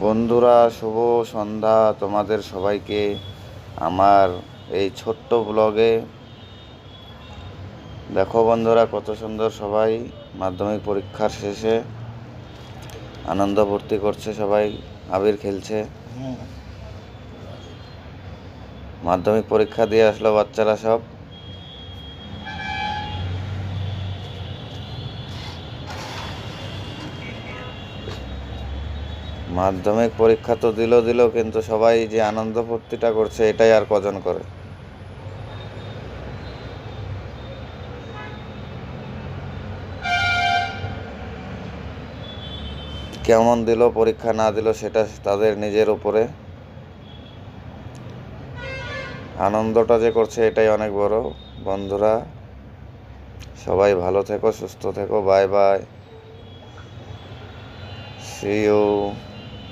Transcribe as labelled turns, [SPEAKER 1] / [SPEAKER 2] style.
[SPEAKER 1] বন্ধুরা, শুভ সন্ধ্যা তোমাদের সবাইকে আমার এই ছোট্ট ব্লগে। দেখো বন্ধুরা, কত সুন্দর সবাই মাধ্যমিক পরীক্ষার শেষে আনন্দ ফুর্তি করছে, সবাই আবির খেলছে। মাধ্যমিক পরীক্ষা দিয়ে আসলো বাচ্চারা সব। মাধ্যমিক পরীক্ষা তো দিল কিন্তু সবাই যে আনন্দ ফুর্তিটা করছে এটাই আর কজন করে। কেমন দিল পরীক্ষা না দিল সেটা তাদের নিজের উপরে। আনন্দটা যে করছে এটাই অনেক বড়। বন্ধুরা, সবাই ভালো থেকো, সুস্থ থেকো। Bye bye, see you.